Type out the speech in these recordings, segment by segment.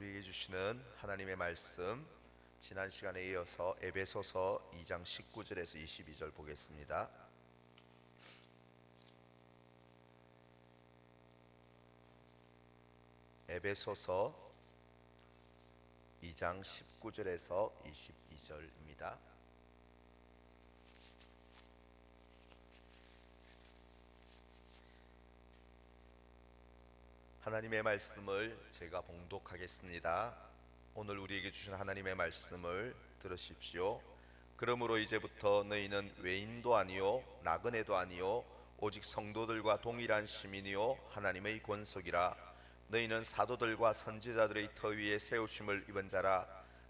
우리에게 주시는 하나님의 말씀, 지난 시간에 이어서 에베소서 2장 19절에서 22절 보겠습니다. 에베소서 2장 19절에서 22절입니다. 하나님의 말씀을 제가 봉독하겠습니다. 오늘 우리에게 주신 하나님의 말씀을 들으십시오. 그러므로 이제부터 너희는 외인도 아니요 나그네도 아니요 오직 성도들과 동일한 시민이요 하나님의 권속이라. 너희는 사도들과 선지자들의 터 위에 세우심을 입은 자라.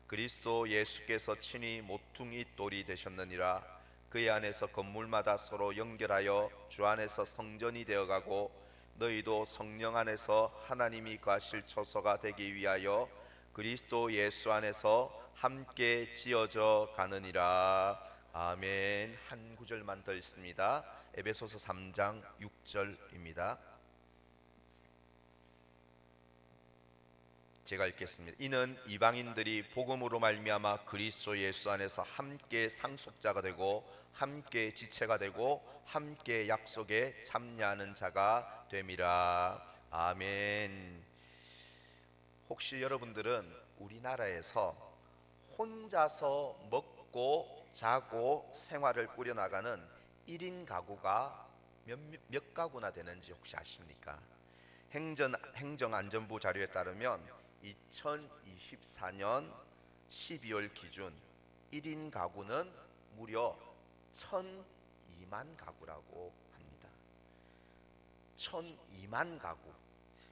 그리스도 예수께서 친히 모퉁이 돌이 되셨느니라. 그의 안에서 건물마다 서로 연결하여 주 안에서 성전이 되어가고 너희도 성령 안에서 하나님이 거하실 처소가 되기 위하여 그리스도 예수 안에서 함께 지어져 가느니라. 아멘. 한 구절만 더 읽습니다. 에베소서 3장 6절입니다. 제가 읽겠습니다. 이는 이방인들이 복음으로 말미암아 그리스도 예수 안에서 함께 상속자가 되고 함께 지체가 되고 함께 약속에 참여하는 자가 됨이라. 아멘. 혹시 여러분들은 우리나라에서 혼자서 먹고 자고 생활을 꾸려나가는 1인 가구가 몇 가구나 되는지 혹시 아십니까? 행정안전부 자료에 따르면 2024년 12월 기준 1인 가구는 무려 1,002만 가구라고 합니다. 1,002만 가구.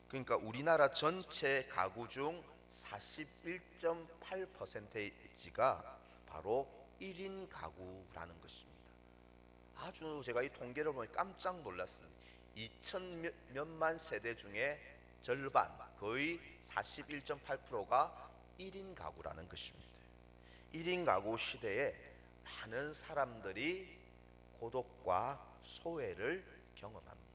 그러니까 우리나라 전체 가구 중 41.8%가 바로 1인 가구라는 것입니다. 아주 제가 이 통계를 보니 깜짝 놀랐습니다. 2천 몇만 세대 중에 절반, 거의 41.8%가 1인 가구라는 것입니다. 1인 가구 시대에 많은 사람들이 고독과 소외를 경험합니다.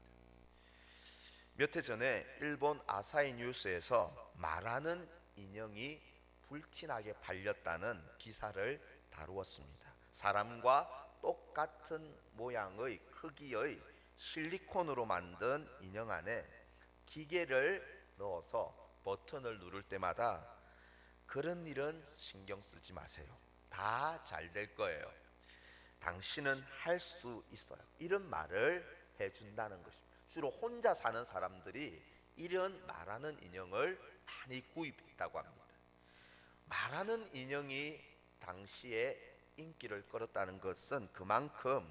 몇 해 전에 일본 아사히 뉴스에서 말하는 인형이 불티나게 팔렸다는 기사를 다루었습니다. 사람과 똑같은 모양의 크기의 실리콘으로 만든 인형 안에 기계를 넣어서 버튼을 누를 때마다 그런 일은 신경 쓰지 마세요. 다 잘 될 거예요. 당신은 할 수 있어요. 이런 말을 해준다는 것입니다. 주로 혼자 사는 사람들이 이런 말하는 인형을 많이 구입했다고 합니다. 말하는 인형이 당시에 인기를 끌었다는 것은 그만큼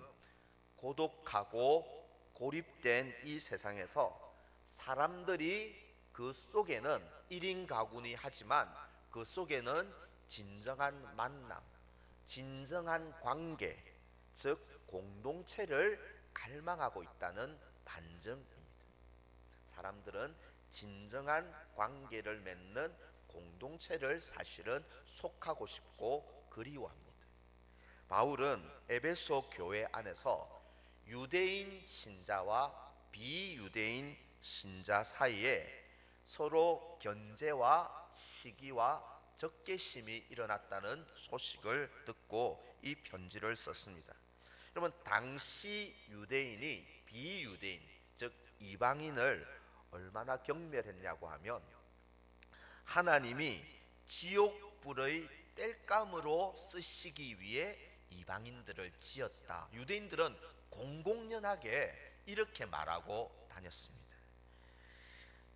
고독하고 고립된 이 세상에서 사람들이 그 속에는 1인 가구니 하지만 그 속에는 진정한 만남, 진정한 관계, 즉 공동체를 갈망하고 있다는 반증입니다. 사람들은 진정한 관계를 맺는 공동체를 사실은 속하고 싶고 그리워합니다. 바울은 에베소 교회 안에서 유대인 신자와 비유대인 신자 사이에 서로 견제와 시기와 적개심이 일어났다는 소식을 듣고 이 편지를 썼습니다. 여러분, 당시 유대인이 비유대인, 즉 이방인을 얼마나 경멸했냐고 하면 하나님이 지옥불의 땔감으로 쓰시기 위해 이방인들을 지었다. 유대인들은 공공연하게 이렇게 말하고 다녔습니다.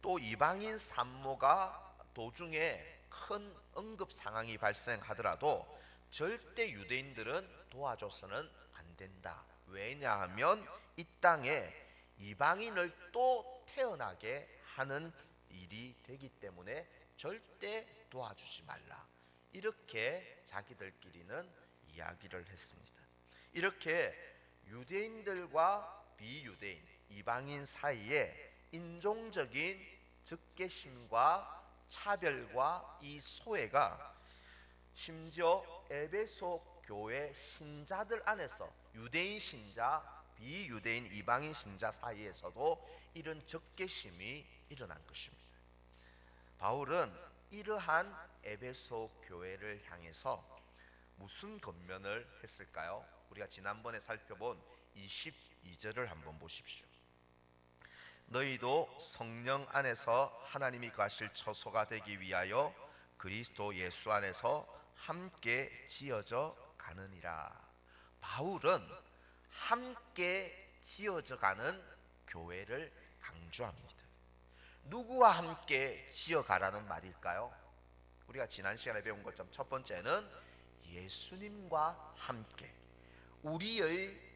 또 이방인 산모가 도중에 큰 응급 상황이 발생하더라도 절대 유대인들은 도와줘서는 안 된다. 왜냐하면 이 땅에 이방인을 또 태어나게 하는 일이 되기 때문에 절대 도와주지 말라. 이렇게 자기들끼리는 이야기를 했습니다. 이렇게 유대인들과 비유대인, 이방인 사이에 인종적인 적개심과 차별과 이 소외가 심지어 에베소 교회 신자들 안에서 유대인 신자, 비유대인, 이방인 신자 사이에서도 이런 적개심이 일어난 것입니다. 바울은 이러한 에베소 교회를 향해서 무슨 권면을 했을까요? 우리가 지난번에 살펴본 22절을 한번 보십시오. 너희도 성령 안에서 하나님이 거하실 처소가 되기 위하여 그리스도 예수 안에서 함께 지어져 가느니라. 바울은 함께 지어져 가는 교회를 강조합니다. 누구와 함께 지어가라는 말일까요? 우리가 지난 시간에 배운 것처럼 첫 번째는 예수님과 함께, 우리의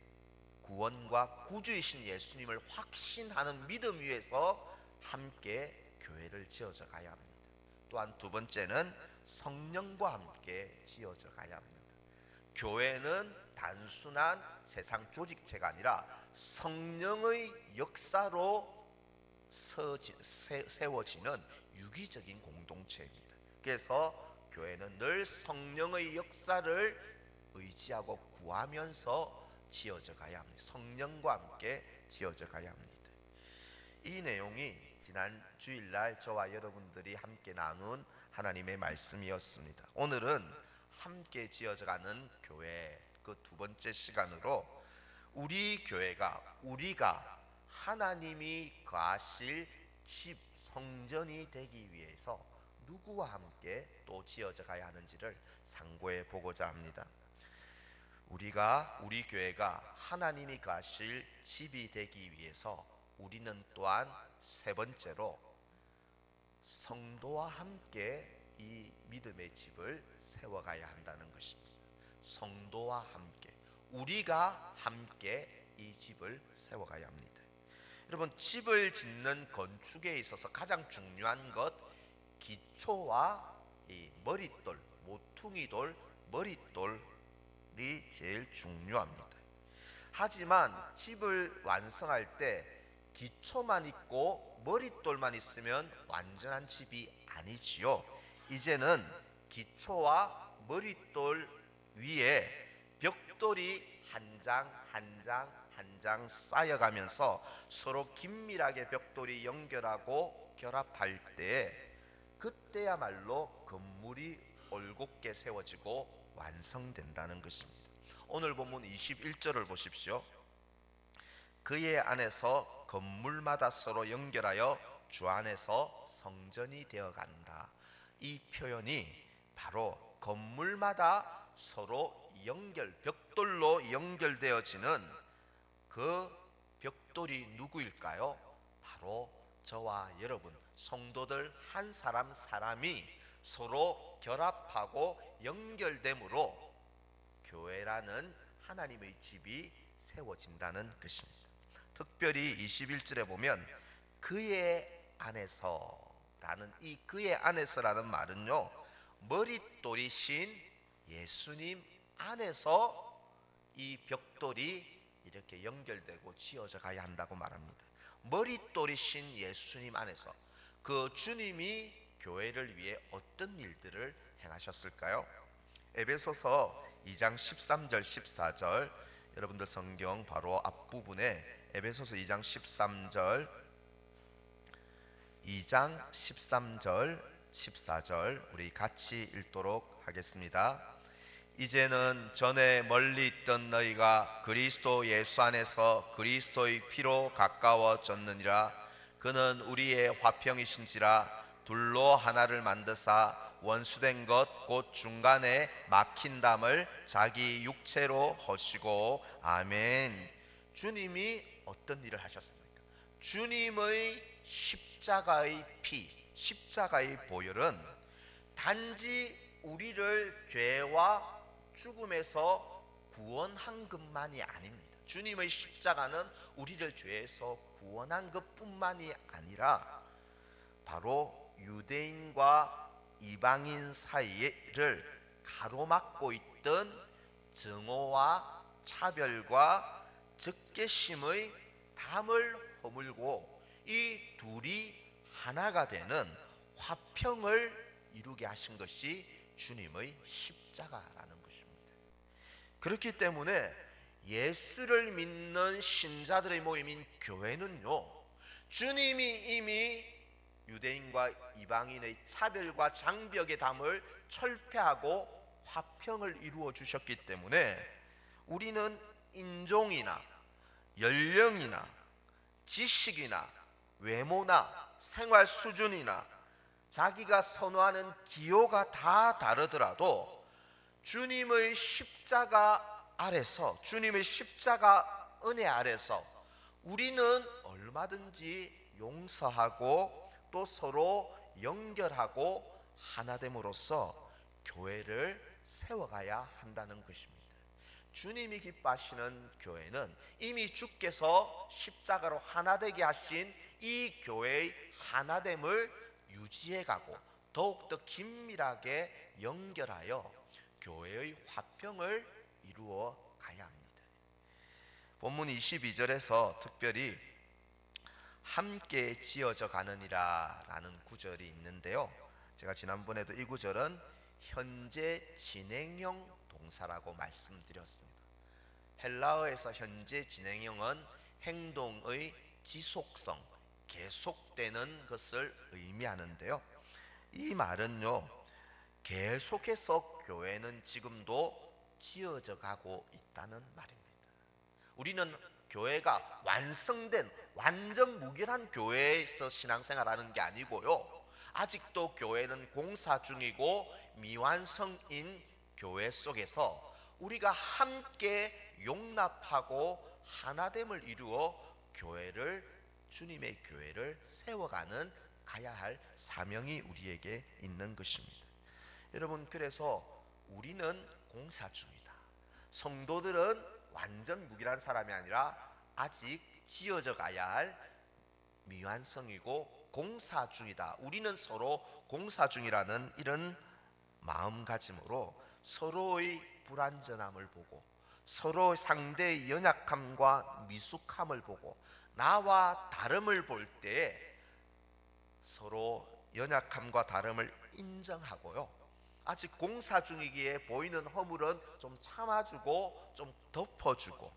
구원과 구주이신 예수님을 확신하는 믿음 위에서 함께 교회를 지어져 가야 합니다. 또한 두 번째는 성령과 함께 지어져 가야 합니다. 교회는 단순한 세상 조직체가 아니라 성령의 역사로 세워지는 유기적인 공동체입니다. 그래서 교회는 늘 성령의 역사를 의지하고 구하면서 지어져 가야 합니다. 성령과 함께 지어져 가야 합니다. 이 내용이 지난 주일날 저와 여러분들이 함께 나눈 하나님의 말씀이었습니다. 오늘은 함께 지어져 가는 교회 그 두 번째 시간으로 우리 교회가, 우리가 하나님이 거하실 집 성전이 되기 위해서 누구와 함께 또 지어져 가야 하는지를 상고해 보고자 합니다. 우리 교회가 하나님이 거하실 집이 되기 위해서 우리는 또한 세 번째로 성도와 함께 이 믿음의 집을 세워가야 한다는 것입니다. 성도와 함께, 우리가 함께 이 집을 세워가야 합니다. 여러분, 집을 짓는 건축에 있어서 가장 중요한 것, 기초와 이 머릿돌, 모퉁이돌, 머릿돌이 제일 중요합니다. 하지만 집을 완성할 때 기초만 있고 머릿돌만 있으면 완전한 집이 아니지요. 이제는 기초와 머릿돌 위에 벽돌이 한 장 한 장 한 장 쌓여가면서 서로 긴밀하게 벽돌이 연결하고 결합할 때, 그때야말로 건물이 올곧게 세워지고 완성된다는 것입니다. 오늘 본문 21절을 보십시오. 그의 안에서 건물마다 서로 연결하여 주 안에서 성전이 되어간다. 이 표현이 바로 건물마다 서로 벽돌로 연결되어지는 그 벽돌이 누구일까요? 바로 저와 여러분, 성도들 한 사람 사람이 서로 결합하고 연결됨으로 교회라는 하나님의 집이 세워진다는 것입니다. 특별히 21절에 보면 그의 안에서라는 이 그의 안에서라는 말은요, 머릿돌이신 예수님 안에서 이 벽돌이 이렇게 연결되고 지어져 가야 한다고 말합니다. 머릿돌이신 예수님 안에서, 그 주님이 교회를 위해 어떤 일들을 행하셨을까요? 에베소서 2장 13절 14절, 여러분들 성경 바로 앞부분에 에베소서 2장 13절 14절 우리 같이 읽도록 하겠습니다. 이제는 전에 멀리 있던 너희가 그리스도 예수 안에서 그리스도의 피로 가까워졌느니라. 그는 우리의 화평이신지라 둘로 하나를 만드사 원수된 것 곧 중간에 막힌 담을 자기 육체로 허시고. 아멘. 주님이 어떤 일을 하셨습니까? 주님의 십자가의 피, 십자가의 보혈은 단지 우리를 죄와 죽음에서 구원한 것만이 아닙니다. 주님의 십자가는 우리를 죄에서 구원한 것뿐만이 아니라 바로 유대인과 이방인 사이를 가로막고 있던 증오와 차별과 적개심의 담을 허물고 이 둘이 하나가 되는 화평을 이루게 하신 것이 주님의 십자가라는 것입니다. 그렇기 때문에 예수를 믿는 신자들의 모임인 교회는요, 주님이 이미 유대인과 이방인의 차별과 장벽의 담을 철폐하고 화평을 이루어 주셨기 때문에 우리는 인종이나 연령이나 지식이나 외모나 생활 수준이나 자기가 선호하는 기호가 다 다르더라도 주님의 십자가 아래서, 주님의 십자가 은혜 아래서 우리는 얼마든지 용서하고 또 서로 연결하고 하나됨으로써 교회를 세워가야 한다는 것입니다. 주님이 기뻐하시는 교회는 이미 주께서 십자가로 하나되게 하신 이 교회의 하나됨을 유지해가고 더욱더 긴밀하게 연결하여 교회의 화평을 이루어 가야 합니다. 본문 22절에서 특별히 함께 지어져 가느니라 라는 구절이 있는데요, 제가 지난번에도 이 구절은 현재 진행형 동사라고 말씀드렸습니다. 헬라어에서 현재 진행형은 행동의 지속성, 계속되는 것을 의미하는데요, 이 말은요, 계속해서 교회는 지금도 지어져 가고 있다는 말입니다. 우리는 교회가 완성된 완전 무결한 교회에서 신앙생활하는 게 아니고요, 아직도 교회는 공사 중이고 미완성인 교회 속에서 우리가 함께 용납하고 하나됨을 이루어 교회를, 주님의 교회를 세워가는 가야 할 사명이 우리에게 있는 것입니다. 여러분, 그래서 우리는 공사 중이다. 성도들은 완전 무결한 사람이 아니라 아직 지어져 가야 할 미완성이고 공사 중이다. 우리는 서로 공사 중이라는 이런 마음가짐으로 서로의 불완전함을 보고 서로 상대의 연약함과 미숙함을 보고 나와 다름을 볼 때 서로 연약함과 다름을 인정하고요, 아직 공사 중이기에 보이는 허물은 좀 참아주고 좀 덮어주고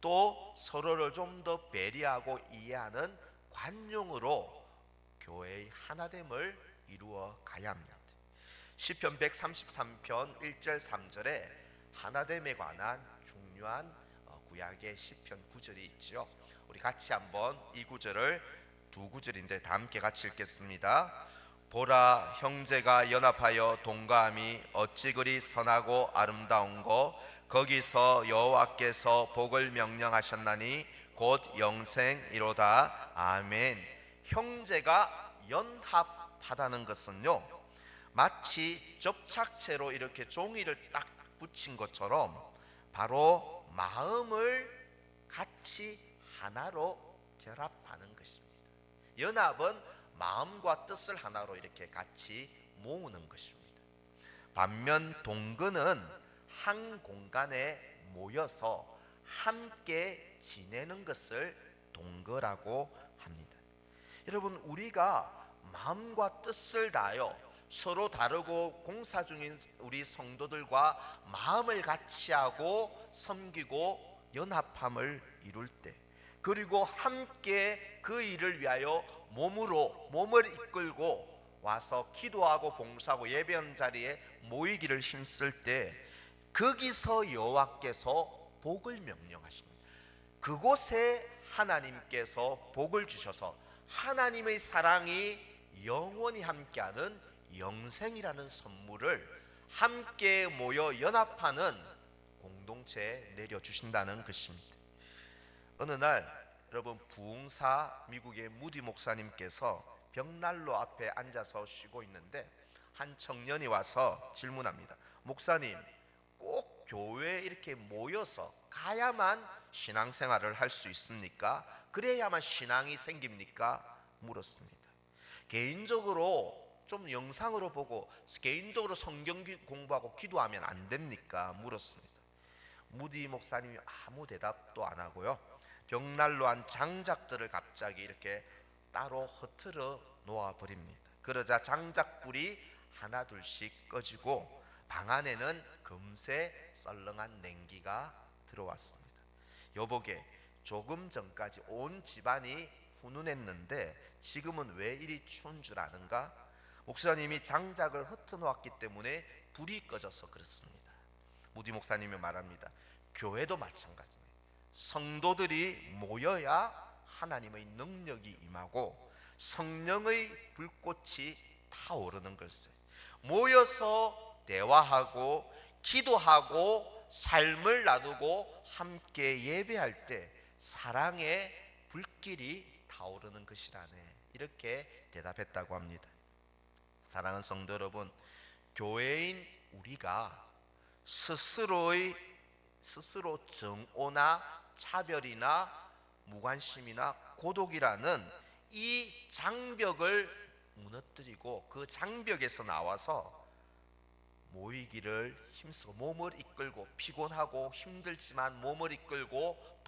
또 서로를 좀 더 배려하고 이해하는 관용으로 교회의 하나됨을 이루어 가야 합니다. 시편 133편 1절 3절에 하나됨에 관한 중요한 구약의 시편 구절이 있죠. 우리 같이 한번 이 구절을, 두 구절인데 다 함께 같이 읽겠습니다. 보라, 형제가 연합하여 동거함이 어찌 그리 선하고 아름다운고, 거기서 여호와께서 복을 명령하셨나니 곧 영생이로다. 아멘. 형제가 연합하다는 것은요, 마치 접착제로 이렇게 종이를 딱 붙인 것처럼 바로 마음을 같이 하나로 결합하는 것입니다. 연합은 마음과 뜻을 하나로 이렇게 같이 모으는 것입니다. 반면 동거는 한 공간에 모여서 함께 지내는 것을 동거라고 합니다. 여러분, 우리가 마음과 뜻을 다하여 서로 다르고 공사 중인 우리 성도들과 마음을 같이 하고 섬기고 연합함을 이룰 때, 그리고 함께 그 일을 위하여 몸을 이끌고 와서 기도하고 봉사하고 예배하는 자리에 모이기를 힘쓸 때, 거기서 여호와께서 복을 명령하십니다. 그곳에 하나님께서 복을 주셔서 하나님의 사랑이 영원히 함께하는 영생이라는 선물을 함께 모여 연합하는 공동체에 내려주신다는 것입니다. 어느 날 여러분, 부흥사 미국의 무디 목사님께서 벽난로 앞에 앉아서 쉬고 있는데 한 청년이 와서 질문합니다. 목사님, 꼭 교회에 이렇게 모여서 가야만 신앙생활을 할 수 있습니까? 그래야만 신앙이 생깁니까? 물었습니다. 개인적으로 좀 영상으로 보고 개인적으로 성경 공부하고 기도하면 안 됩니까? 물었습니다. 무디 목사님이 아무 대답도 안 하고요, 벽난로 안 장작들을 갑자기 이렇게 따로 흩트러 놓아 버립니다. 그러자 장작불이 하나 둘씩 꺼지고 방 안에는 금세 썰렁한 냉기가 들어왔습니다. 여보게, 조금 전까지 온 집안이 훈훈했는데 지금은 왜 이리 추운 줄 아는가? 목사님이 장작을 흩어놓았기 때문에 불이 꺼져서 그렇습니다. 무디 목사님이 말합니다. 교회도 마찬가지입니다. 성도들이 모여야 하나님의 능력이 임하고 성령의 불꽃이 타오르는 걸세. 모여서 대화하고 기도하고 삶을 나누고 함께 예배할 때 사랑의 불길이 타오르는 것이라네. 이렇게 대답했다고 합니다. 사랑하는 성도 여러분, 교회인 우리가 스스로 정오나 차별이나 무관심이나 고독이라는 이 장벽을 무너뜨리고 그 장벽에서 나와서 모이기를 힘쓰고 몸을 이끌고 피곤하고 힘들지만 몸을 이끌고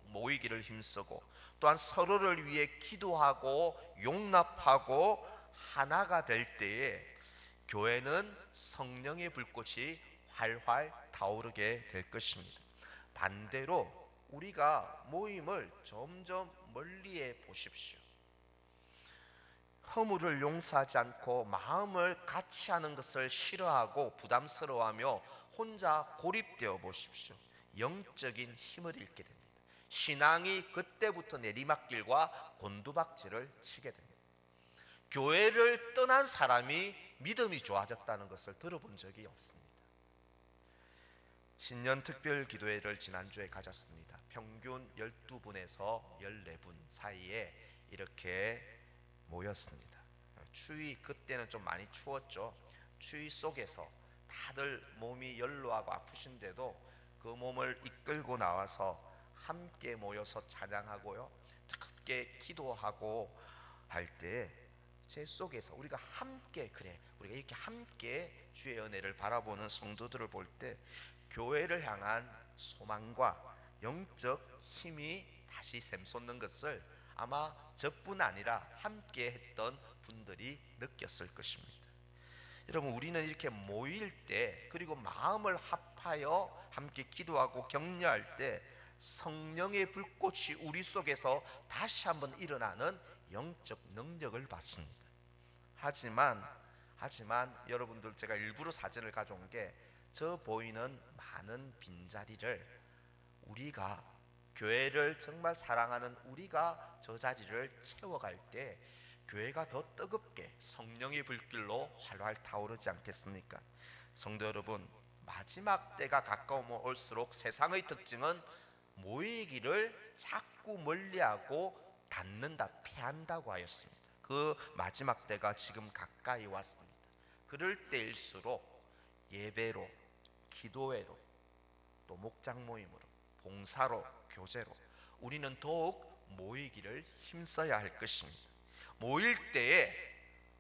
모이기를 힘쓰고 또한 서로를 위해 기도하고 용납하고 하나가 될 때에 교회는 성령의 불꽃이 활활 타오르게 될 것입니다. 반대로 우리가 모임을 점점 멀리해 보십시오. 허물을 용서하지 않고 마음을 같이 하는 것을 싫어하고 부담스러워하며 혼자 고립되어 보십시오. 영적인 힘을 잃게 됩니다. 신앙이 그때부터 내리막길과 곤두박질을 치게 됩니다. 교회를 떠난 사람이 믿음이 좋아졌다는 것을 들어본 적이 없습니다. 신년 특별 기도회를 지난주에 가졌습니다. 평균 12분에서 14분 사이에 이렇게 모였습니다. 추위, 그때는 좀 많이 추웠죠. 추위 속에서 다들 몸이 연로하고 아프신데도 그 몸을 이끌고 나와서 함께 모여서 찬양하고요, 함께 기도하고 할 때 제 속에서 우리가 함께, 우리가 이렇게 함께 주의 은혜를 바라보는 성도들을 볼 때 교회를 향한 소망과 영적 힘이 다시 샘솟는 것을 아마 저뿐 아니라 함께 했던 분들이 느꼈을 것입니다. 여러분, 우리는 이렇게 모일 때 그리고 마음을 합하여 함께 기도하고 격려할 때 성령의 불꽃이 우리 속에서 다시 한번 일어나는 영적 능력을 받습니다. 하지만 여러분들, 제가 일부러 사진을 가져온 게 저 보이는 많은 빈자리를 우리가, 교회를 정말 사랑하는 우리가 저 자리를 채워갈 때 교회가 더 뜨겁게 성령의 불길로 활활 타오르지 않겠습니까? 성도 여러분, 마지막 때가 가까우면 올수록 세상의 특징은 모이기를 자꾸 멀리하고 닫는다, 피한다고 하였습니다. 그 마지막 때가 지금 가까이 왔습니다. 그럴 때일수록 예배로, 기도회로, 또 목장 모임으로, 봉사로, 교제로 우리는 더욱 모이기를 힘써야 할 것입니다. 모일 때에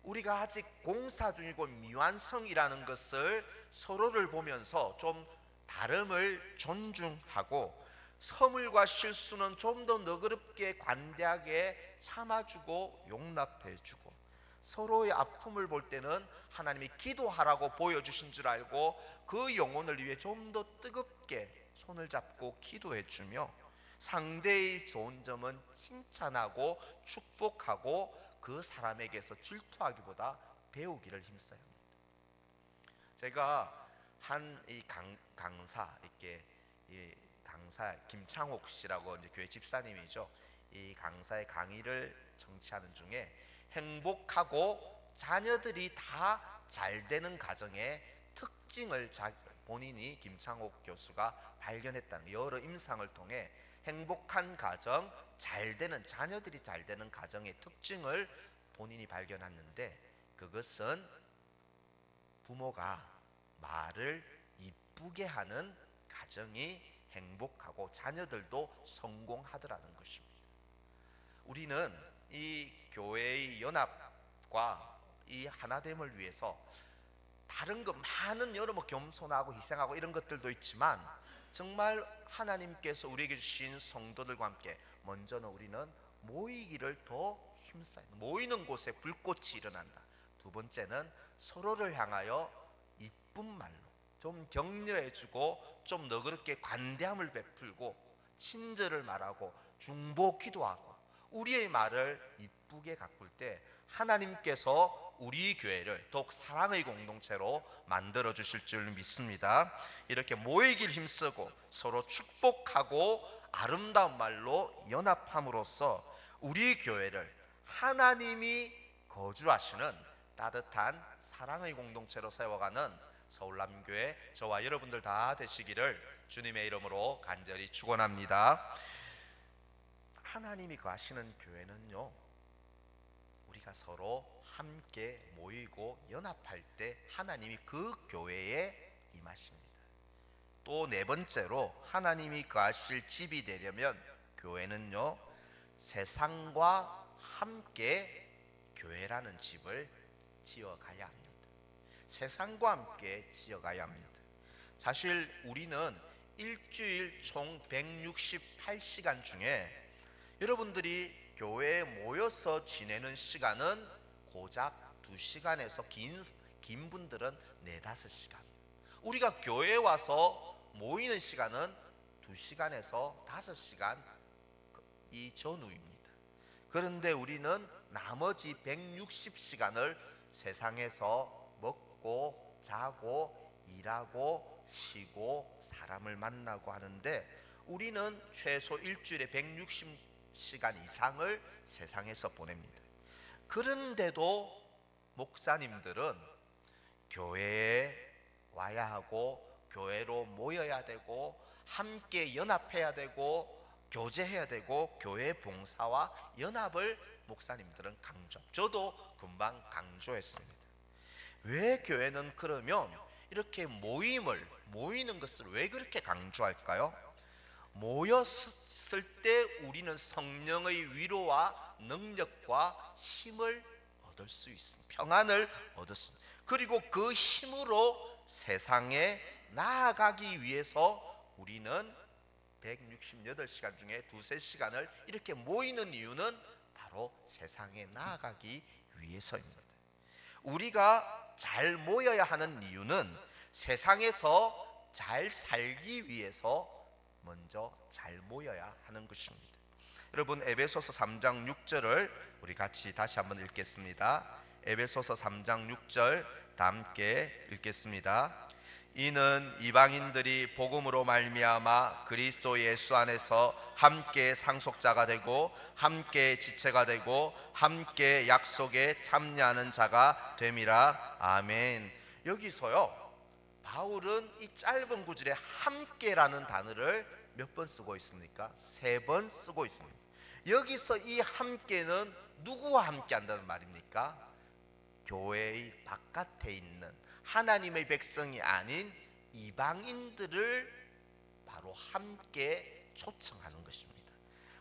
우리가 아직 공사 중이고 미완성이라는 것을 서로를 보면서 좀 다름을 존중하고 허물과 실수는 좀 더 너그럽게 관대하게 참아주고 용납해주고, 서로의 아픔을 볼 때는 하나님이 기도하라고 보여주신 줄 알고 그 영혼을 위해 좀 더 뜨겁게 손을 잡고 기도해주며, 상대의 좋은 점은 칭찬하고 축복하고 그 사람에게서 질투하기보다 배우기를 힘써야 합니다. 제가 한 이 강사, 이렇게 강사 김창옥 씨라고 이제 교회 집사님이죠. 이 강사의 강의를 청취하는 중에 행복하고 자녀들이 다 잘 되는 가정의 특징을 본인이, 김창옥 교수가 발견했다는, 여러 임상을 통해 행복한 가정, 자녀들이 잘 되는 가정의 특징을 본인이 발견했는데, 그것은 부모가 말을 이쁘게 하는 가정이 행복하고 자녀들도 성공하더라는 것입니다. 우리는 이 교회의 연합과 이 하나됨을 위해서 다른 것 많은, 여러 겸손하고 희생하고 이런 것들도 있지만, 정말 하나님께서 우리에게 주신 성도들과 함께 먼저는 우리는 모이기를 더 힘써야 합니다. 모이는 곳에 불꽃이 일어난다. 두 번째는 서로를 향하여 이쁜 말로 좀 격려해주고 좀 너그럽게 관대함을 베풀고 친절을 말하고 중보 기도하고, 우리의 말을 이쁘게 가꿀 때 하나님께서 우리 교회를 더욱 사랑의 공동체로 만들어 주실 줄 믿습니다. 이렇게 모이길 힘쓰고 서로 축복하고 아름다운 말로 연합함으로써 우리 교회를 하나님이 거주하시는 따뜻한 사랑의 공동체로 세워가는 서울남교회 저와 여러분들 다 되시기를 주님의 이름으로 간절히 축원합니다. 하나님이 거하시는 교회는요, 우리가 서로 함께 모이고 연합할 때 하나님이 그 교회에 임하십니다. 또 네 번째로 하나님이 거하실 집이 되려면 교회는요, 세상과 함께 교회라는 집을 지어가야 합니다. 세상과 함께 지어가야 합니다. 사실 우리는 일주일 총 168시간 중에 여러분들이 교회에 모여서 지내는 시간은 고작 2시간에서 긴 분들은 4-5시간. 우리가 교회에 와서 모이는 시간은 2시간에서 5시간 이 전후입니다. 그런데 우리는 나머지 160시간을 세상에서 먹고 자고 일하고 쉬고 사람을 만나고 하는데, 우리는 최소 일주일에 160시간 이상을 세상에서 보냅니다. 그런데도 목사님들은 교회에 와야 하고 교회로 모여야 되고 함께 연합해야 되고 교제해야 되고 교회 봉사와 연합을 목사님들은 강조합니다. 저도 금방 강조했습니다. 왜 교회는 그러면 이렇게 모이는 것을 왜 그렇게 강조할까요? 모였을 때 우리는 성령의 위로와 능력과 힘을 얻을 수 있습니다. 평안을 얻었습니다. 그리고 그 힘으로 세상에 나아가기 위해서 우리는 168시간 중에 2-3시간을 이렇게 모이는 이유는 바로 세상에 나아가기 위해서입니다. 우리가 잘 모여야 하는 이유는 세상에서 잘 살기 위해서 먼저 잘 모여야 하는 것입니다. 여러분, 에베소서 3장 6절을 우리 같이 다시 한번 읽겠습니다. 에베소서 3장 6절 다 함께 읽겠습니다. 이는 이방인들이 복음으로 말미암아 그리스도 예수 안에서 함께 상속자가 되고 함께 지체가 되고 함께 약속에 참여하는 자가 됨이라. 아멘. 여기서요, 바울은 이 짧은 구절에 함께라는 단어를 몇 번 쓰고 있습니까? 3번 쓰고 있습니다. 여기서 이 함께는 누구와 함께 한다는 말입니까? 교회의 바깥에 있는 하나님의 백성이 아닌 이방인들을 바로 함께 초청하는 것입니다.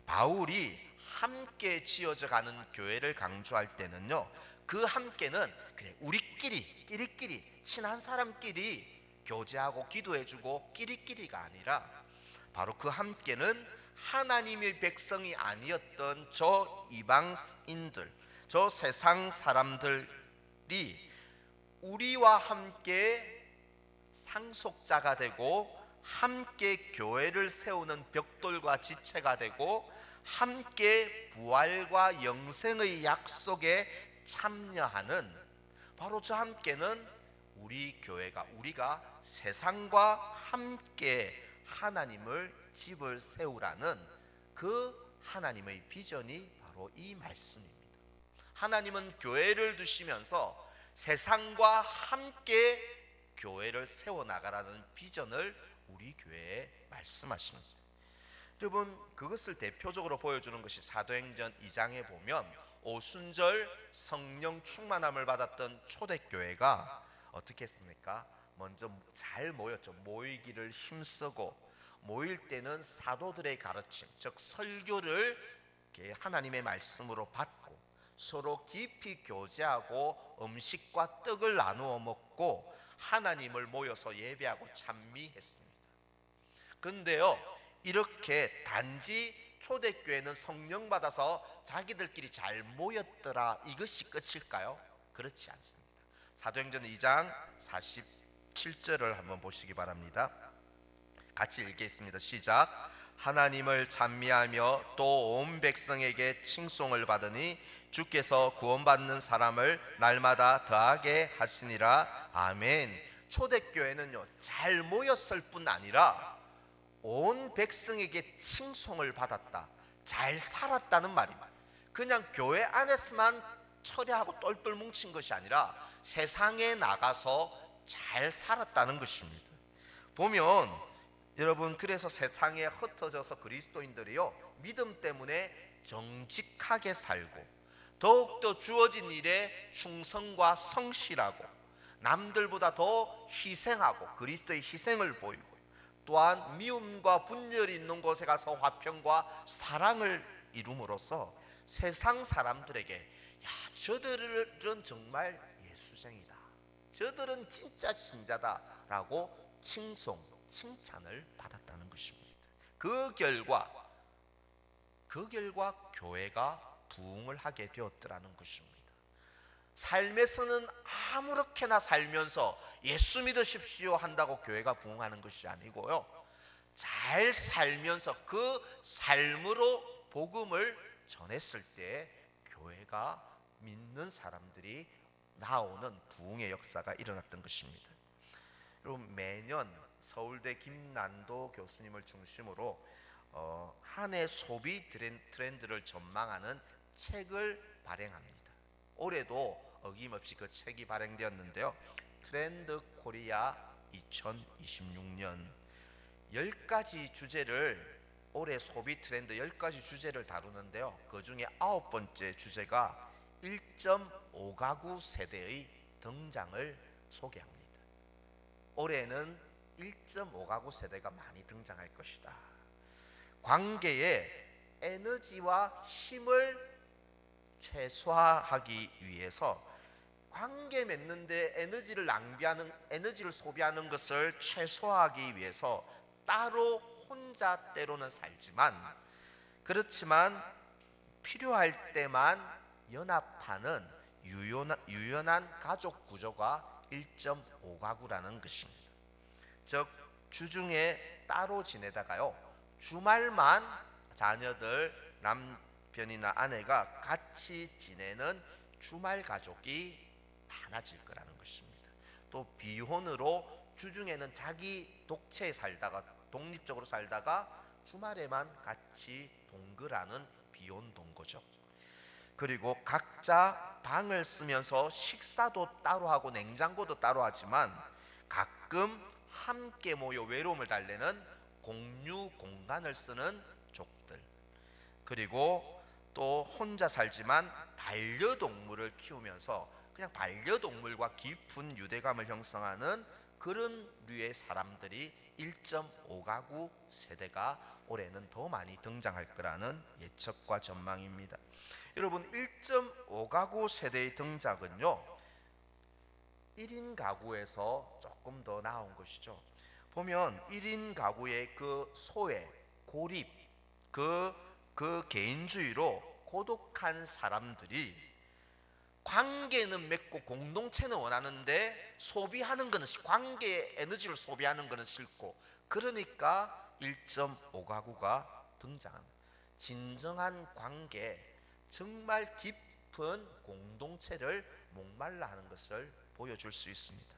바울이 함께 지어져 가는 교회를 강조할 때는요, 그 함께는 그래 우리끼리 친한 사람끼리 교제하고 기도해주고 끼리끼리가 아니라 바로 그 함께는 하나님의 백성이 아니었던 저 이방인들, 저 세상 사람들이 우리와 함께 상속자가 되고 함께 교회를 세우는 벽돌과 지체가 되고 함께 부활과 영생의 약속에 참여하는 바로 저 함께는 우리 교회가, 우리가 세상과 함께 하나님을 집을 세우라는 그 하나님의 비전이 바로 이 말씀입니다. 하나님은 교회를 두시면서 세상과 함께 교회를 세워나가라는 비전을 우리 교회에 말씀하십니다. 여러분, 그것을 대표적으로 보여주는 것이 사도행전 2장에 보면 오순절 성령 충만함을 받았던 초대교회가 어떻게 했습니까? 먼저 잘 모였죠. 모이기를 힘쓰고, 모일 때는 사도들의 가르침, 즉 설교를 하나님의 말씀으로 받고 서로 깊이 교제하고 음식과 떡을 나누어 먹고 하나님을 모여서 예배하고 찬미했습니다. 근데요, 이렇게 단지 초대교회는 성령 받아서 자기들끼리 잘 모였더라, 이것이 끝일까요? 그렇지 않습니다. 사도행전 2장 47절을 한번 보시기 바랍니다. 같이 읽겠습니다. 시작. 하나님을 찬미하며 또 온 백성에게 칭송을 받으니 주께서 구원받는 사람을 날마다 더하게 하시니라. 아멘. 초대교회는요, 잘 모였을 뿐 아니라 온 백성에게 칭송을 받았다, 잘 살았다는 말입니다. 그냥 교회 안에서만 철회하고 똘똘 뭉친 것이 아니라 세상에 나가서 잘 살았다는 것입니다. 보면 여러분, 그래서 세상에 흩어져서 그리스도인들이요, 믿음 때문에 정직하게 살고 더욱더 주어진 일에 충성과 성실하고 남들보다 더 희생하고 그리스도의 희생을 보이고, 또한 미움과 분열이 있는 곳에 가서 화평과 사랑을 이룸으로써 세상 사람들에게 야, 저들은 정말 예수쟁이다, 저들은 진짜 진짜다라고 칭찬을 받았다는 것입니다. 그 결과 교회가 부흥을 하게 되었더라는 것입니다. 삶에서는 아무렇게나 살면서 예수 믿으십시오 한다고 교회가 부흥하는 것이 아니고요, 잘 살면서 그 삶으로 복음을 전했을 때 교회가 믿는 사람들이 나오는 부흥의 역사가 일어났던 것입니다. 여러분, 매년 서울대 김난도 교수님을 중심으로 한 해 소비 트렌드를 전망하는 책을 발행합니다. 올해도 어김없이 그 책이 발행되었는데요, 트렌드 코리아 2026년 10가지 주제를, 올해 소비 트렌드 10가지 주제를 다루는데요, 그 중에 9번째 주제가 1.5가구 세대의 등장을 소개합니다. 올해는 1.5가구 세대가 많이 등장할 것이다. 관계에 에너지와 힘을 최소화하기 위해서, 관계 맺는데 에너지를 소비하는 것을 최소화하기 위해서 따로 혼자 때로는 살지만, 그렇지만 필요할 때만 연합하는 유연한 가족 구조가 1.5가구라는 것입니다. 즉, 주중에 따로 지내다가요, 주말만 자녀들, 남편이나 아내가 같이 지내는 주말 가족이 많아질 거라는 것입니다. 또 비혼으로 주중에는 자기 독립적으로 살다가 주말에만 같이 동거하는 비혼 동거죠. 그리고 각자 방을 쓰면서 식사도 따로 하고 냉장고도 따로 하지만 가끔 함께 모여 외로움을 달래는 공유 공간을 쓰는 족들, 그리고 또 혼자 살지만 반려동물을 키우면서 그냥 반려동물과 깊은 유대감을 형성하는 그런 류의 사람들이 1.5가구 세대가 올해는 더 많이 등장할 거라는 예측과 전망입니다. 여러분, 1.5가구 세대의 등장은요, 1인 가구에서 조금 더 나온 것이죠. 보면 1인 가구의 그 소외, 고립, 그 개인주의로 고독한 사람들이 관계는 맺고 공동체는 원하는데 소비하는 것은, 관계의 에너지를 소비하는 것은 싫고, 그러니까 1.5가구가 등장합니다. 진정한 관계, 정말 깊은 공동체를 목말라 하는 것을 보여줄 수 있습니다.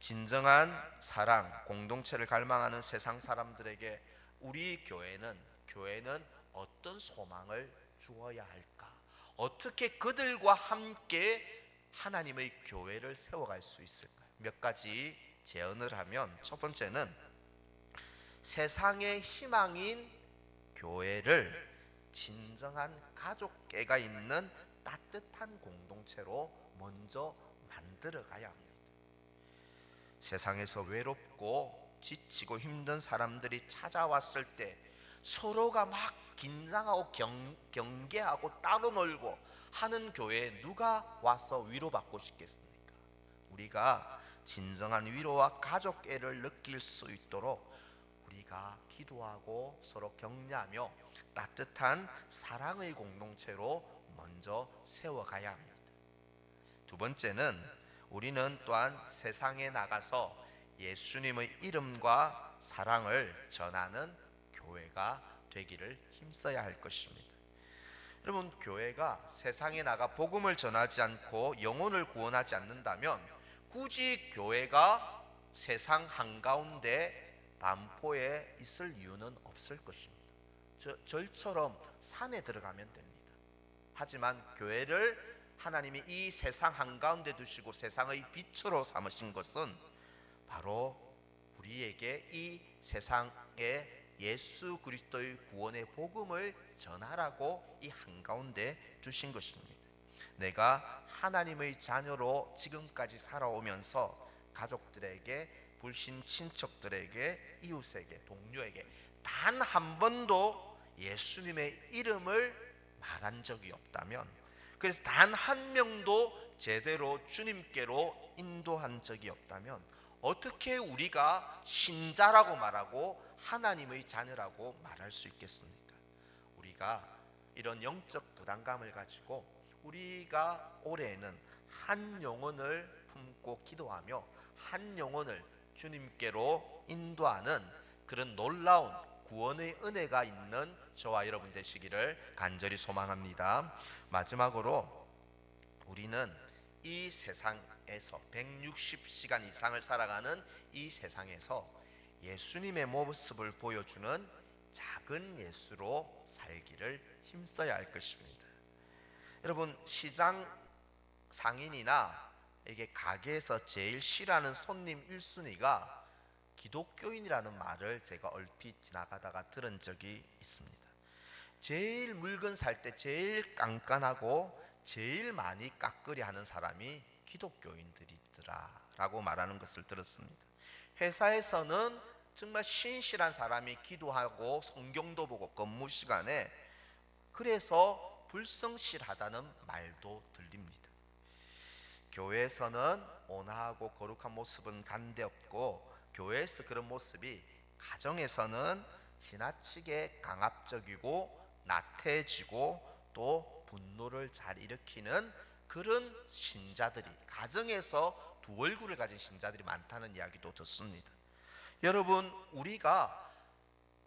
진정한 사랑, 공동체를 갈망하는 세상 사람들에게 우리 교회는 어떤 소망을 주어야 할까? 어떻게 그들과 함께 하나님의 교회를 세워갈 수 있을까? 몇 가지 제언을 하면, 첫 번째는 세상의 희망인 교회를 진정한 가족애가 있는 따뜻한 공동체로 먼저 만들어 가야 합니다. 세상에서 외롭고 지치고 힘든 사람들이 찾아왔을 때 서로가 막 긴장하고 경계하고 따로 놀고 하는 교회에 누가 와서 위로받고 싶겠습니까? 우리가 진정한 위로와 가족애를 느낄 수 있도록 우리가 기도하고 서로 격려하며 따뜻한 사랑의 공동체로 먼저 세워가야 합니다. 두 번째는 우리는 또한 세상에 나가서 예수님의 이름과 사랑을 전하는 교회가 되기를 힘써야 할 것입니다. 여러분, 교회가 세상에 나가 복음을 전하지 않고 영혼을 구원하지 않는다면 굳이 교회가 세상 한가운데 반포에 있을 이유는 없을 것입니다. 절처럼 산에 들어가면 됩니다. 하지만 교회를 하나님이 이 세상 한가운데 두시고 세상의 빛으로 삼으신 것은 바로 우리에게 이 세상에 예수 그리스도의 구원의 복음을 전하라고 이 한가운데 두신 것입니다. 내가 하나님의 자녀로 지금까지 살아오면서 가족들에게, 불신 친척들에게, 이웃에게, 동료에게 단 한 번도 예수님의 이름을 말한 적이 없다면, 그래서 단 한 명도 제대로 주님께로 인도한 적이 없다면 어떻게 우리가 신자라고 말하고 하나님의 자녀라고 말할 수 있겠습니까? 우리가 이런 영적 부담감을 가지고 우리가 올해에는 한 영혼을 품고 기도하며 한 영혼을 주님께로 인도하는 그런 놀라운 구원의 은혜가 있는 저와 여러분 되시기를 간절히 소망합니다. 마지막으로 우리는 이 세상에서 160시간 이상을 살아가는 이 세상에서 예수님의 모습을 보여주는 작은 예수로 살기를 힘써야 할 것입니다. 여러분, 시장 상인이나 이게 가게에서 제일 싫어하는 손님 1순위가 기독교인이라는 말을 제가 얼핏 지나가다가 들은 적이 있습니다. 제일 물건 살 때 제일 깐깐하고 제일 많이 깎으려 하는 사람이 기독교인들이더라 라고 말하는 것을 들었습니다. 회사에서는 정말 신실한 사람이 기도하고 성경도 보고 근무 시간에 그래서 불성실하다는 말도 들립니다. 교회에서는 온화하고 거룩한 모습은 단대없고 교회에서 그런 모습이 가정에서는 지나치게 강압적이고 나태해지고 또 분노를 잘 일으키는 그런 신자들이, 가정에서 두 얼굴을 가진 신자들이 많다는 이야기도 듣습니다. 여러분, 우리가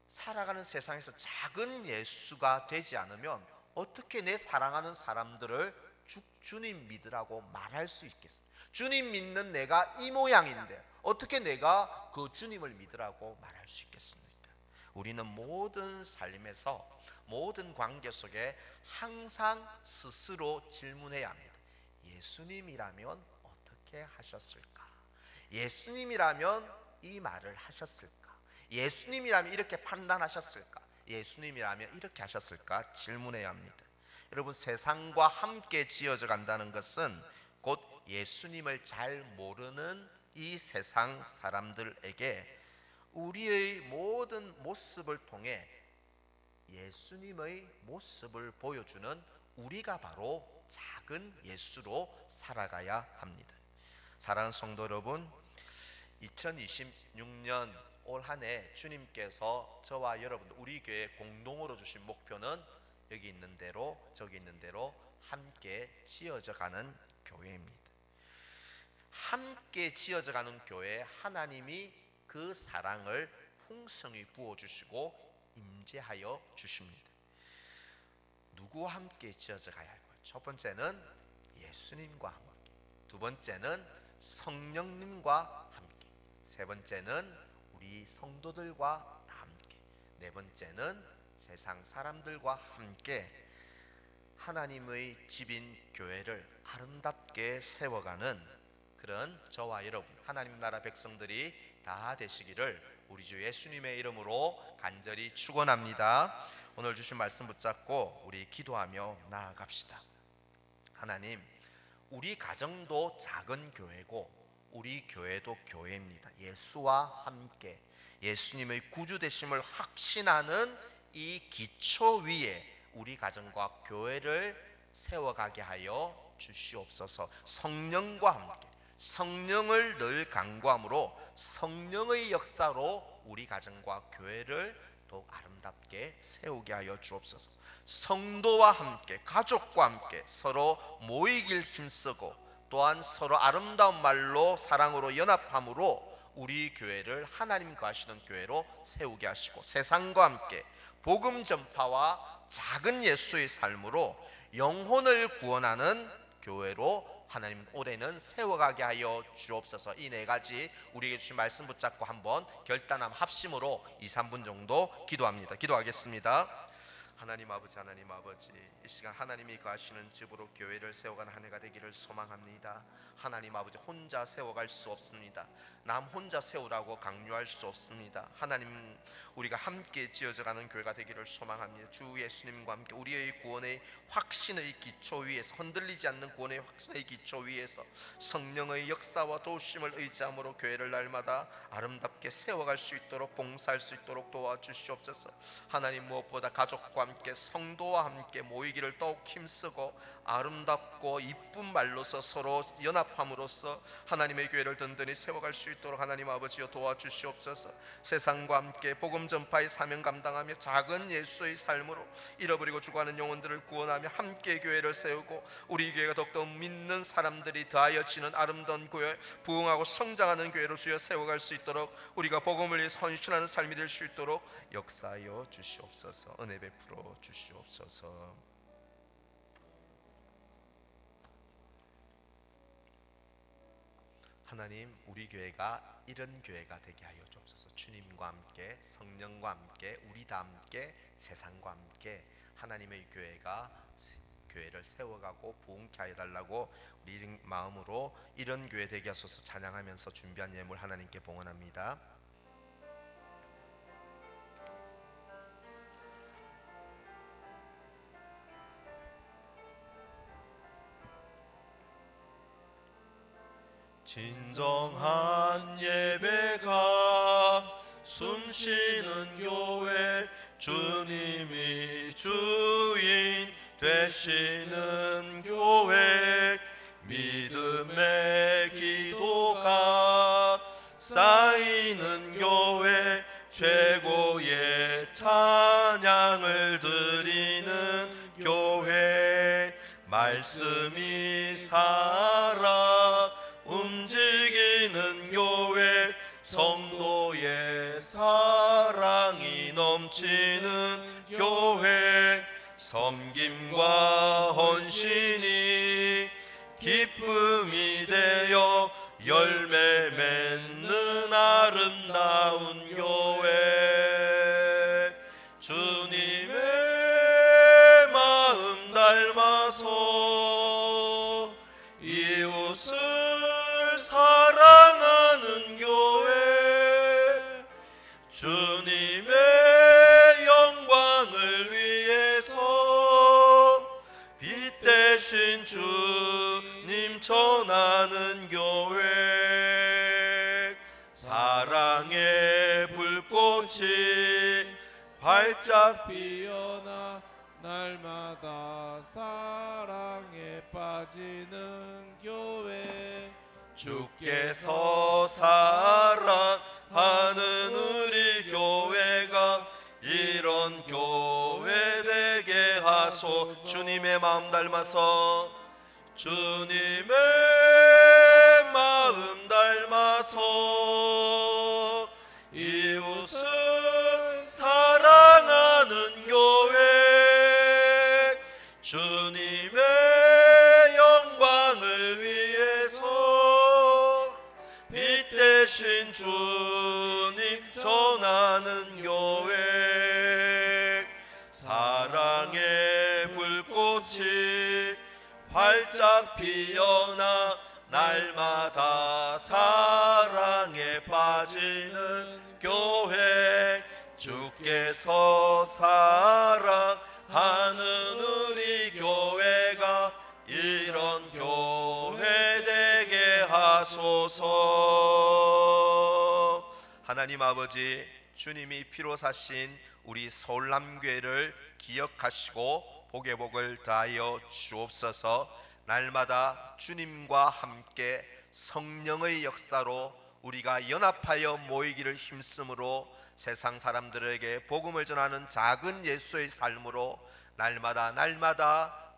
살아가는 세상에서 작은 예수가 되지 않으면 어떻게 내 사랑하는 사람들을 주님 믿으라고 말할 수 있겠습니까? 주님 믿는 내가 이 모양인데 어떻게 내가 그 주님을 믿으라고 말할 수 있겠습니까? 우리는 모든 삶에서, 모든 관계 속에 항상 스스로 질문해야 합니다. 예수님이라면 어떻게 하셨을까? 예수님이라면 이 말을 하셨을까? 예수님이라면 이렇게 판단하셨을까? 예수님이라면 이렇게 하셨을까? 질문해야 합니다. 여러분, 세상과 함께 지어져 간다는 것은 곧 예수님을 잘 모르는 이 세상 사람들에게 우리의 모든 모습을 통해 예수님의 모습을 보여주는 우리가 바로 작은 예수로 살아가야 합니다. 사랑하는 성도 여러분, 2026년 올 한 해 주님께서 저와 여러분, 우리 교회 공동으로 주신 목표는 여기 있는 대로 저기 있는 대로 함께 지어져 가는 교회입니다. 함께 지어져 가는 교회에 하나님이 그 사랑을 풍성히 부어주시고 임재하여 주십니다. 누구와 함께 지어져 가야 할까요? 첫 번째는 예수님과 함께, 두 번째는 성령님과 함께, 세 번째는 우리 성도들과 함께, 네 번째는 세상 사람들과 함께 하나님의 집인 교회를 아름답게 세워가는 그런 저와 여러분, 하나님 나라 백성들이 다 되시기를 우리 주 예수님의 이름으로 간절히 축원합니다. 오늘 주신 말씀 붙잡고 우리 기도하며 나아갑시다. 하나님, 우리 가정도 작은 교회고 우리 교회도 교회입니다. 예수와 함께 예수님의 구주 되심을 확신하는 이 기초 위에 우리 가정과 교회를 세워가게 하여 주시옵소서. 성령과 함께, 성령을 늘 간구함으로 성령의 역사로 우리 가정과 교회를 더욱 아름답게 세우게 하여 주옵소서. 성도와 함께, 가족과 함께 서로 모이길 힘쓰고 또한 서로 아름다운 말로 사랑으로 연합함으로 우리 교회를 하나님과 하시는 교회로 세우게 하시고 세상과 함께 복음 전파와 작은 예수의 삶으로 영혼을 구원하는 교회로 하나님 올해는 세워가게 하여 주옵소서. 이 네 가지 우리에게 주신 말씀 붙잡고 한번 결단함 합심으로 2, 3분 정도 기도합니다. 기도하겠습니다. 하나님 아버지, 이 시간 하나님이 거하시는 집으로 교회를 세워가는 한 해가 되기를 소망합니다. 하나님 아버지, 혼자 세워갈 수 없습니다. 남 혼자 세우라고 강요할 수 없습니다. 하나님, 우리가 함께 지어져가는 교회가 되기를 소망합니다. 주 예수님과 함께 우리의 구원의 확신의 기초 위에서, 흔들리지 않는 구원의 확신의 기초 위에서 성령의 역사와 도우심을 의지함으로 교회를 날마다 아름답게 세워갈 수 있도록, 봉사할 수 있도록 도와주시옵소서. 하나님, 무엇보다 가족과 함께 성도와 함께 모이기를 더욱 힘쓰고 아름답고 이쁜 말로서 서로 연합함으로써 하나님의 교회를 든든히 세워갈 수 있도록 하나님 아버지여 도와주시옵소서. 세상과 함께 복음 전파의 사명 감당하며 작은 예수의 삶으로 잃어버리고 죽어가는 영혼들을 구원하며 함께 교회를 세우고 우리 교회가 더욱더 믿는 사람들이 더하여 지는 아름다운 교회, 부흥하고 성장하는 교회로 주여 세워갈 수 있도록, 우리가 복음을 위해 헌신하는 삶이 될 수 있도록 역사하여 주시옵소서. 은혜 베풀어 주시옵소서. 하나님, 우리 교회가 이런 교회가 되게 하여 주옵소서. 주님과 함께, 성령과 함께, 우리 다 함께, 세상과 함께 하나님의 교회를 세워가고 부흥케 하여 달라고 우리 마음으로 이런 교회 되게 하소서 찬양하면서 준비한 예물 하나님께 봉헌합니다. 진정한 예배가 숨쉬는 교회, 주님이 주인 되시는 교회, 믿음의 기도가 쌓이는 교회, 최고의 찬양을 드리는 교회, 말씀이 살아 움직이는 교회, 성도의 사랑이 넘치는 교회, 섬김과 헌신이 기쁨이 되어 열매 맺는 아름다운 교회, 주님의 마음 닮아서 이웃을 사랑하는 교회, 주님의 영광을 위해서 빛 대신 주님 전하는 교회, 사랑의 불꽃이 활짝 피어나 날마다 사랑에 빠지는 교회, 주께서 사랑하는 우리 교회가 이런 교회 되게 하소. 주님의 마음 닮아서, 주님의 마음 닮아서 이웃을 사랑하는 교회, 주님의 영광을 위해서 빛 대신 주님 전하는 교회, 사랑의 불꽃이 활짝 피어나 날마다 사랑에 빠지는 교회, 주께서 사랑하는 우리 교회가 이런 교회 되게 하소서. 하나님 아버지, 주님이 피로 사신 우리 서울남교회를 기억하시고 복의 복을 다하여 주옵소서. 날마다 주님과 함께 성령의 역사로 우리가 연합하여 모이기를 힘쓰므로 세상 사람들에게 복음을 전하는 작은 예수의 삶으로 날마다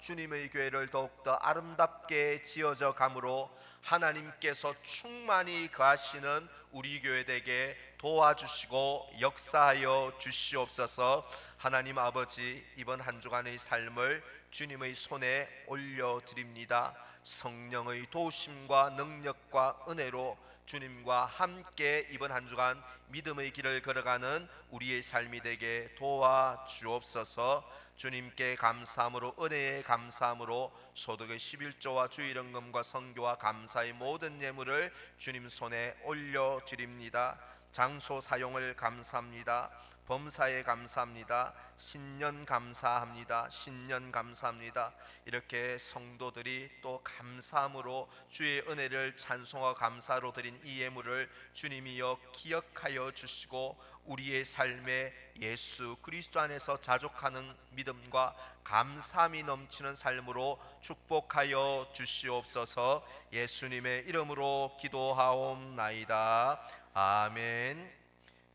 주님의 교회를 더욱더 아름답게 지어져 가므로 하나님께서 충만히 거하시는 우리 교회 되게 도와주시고 역사하여 주시옵소서. 하나님 아버지, 이번 한 주간의 삶을 주님의 손에 올려드립니다. 성령의 도우심과 능력과 은혜로 주님과 함께 이번 한 주간 믿음의 길을 걸어가는 우리의 삶이 되게 도와주옵소서. 주님께 감사함으로, 은혜에 감사함으로 소득의 11조와 주일헌금과 선교와 감사의 모든 예물을 주님 손에 올려드립니다. 장소 사용을 감사합니다. 범사에 감사합니다. 신년 감사합니다. 신년 감사합니다. 이렇게 성도들이 또 감사함으로 주의 은혜를 찬송하고 감사로 드린 이 예물을 주님이여 기억하여 주시고 우리의 삶에 예수 그리스도 안에서 자족하는 믿음과 감사함이 넘치는 삶으로 축복하여 주시옵소서. 예수님의 이름으로 기도하옵나이다. 아멘.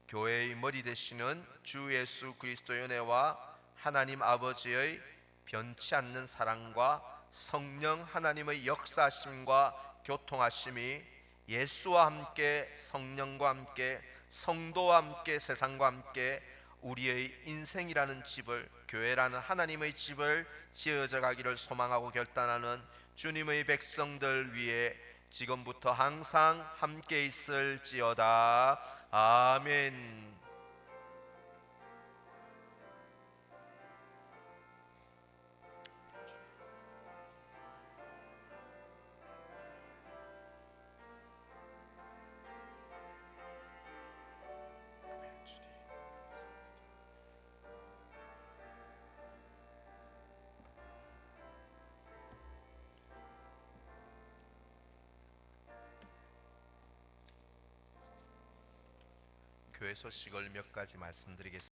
교회의 머리 되시는 주 예수 그리스도의 은혜와 하나님 아버지의 변치 않는 사랑과 성령 하나님의 역사하심과 교통하심이 예수와 함께 성령과 함께 성도와 함께 세상과 함께 우리의 인생이라는 집을, 교회라는 하나님의 집을 지어져 가기를 소망하고 결단하는 주님의 백성들 위해 지금부터 항상 함께 있을지어다. 아멘. 교회 소식을 몇 가지 말씀드리겠습니다.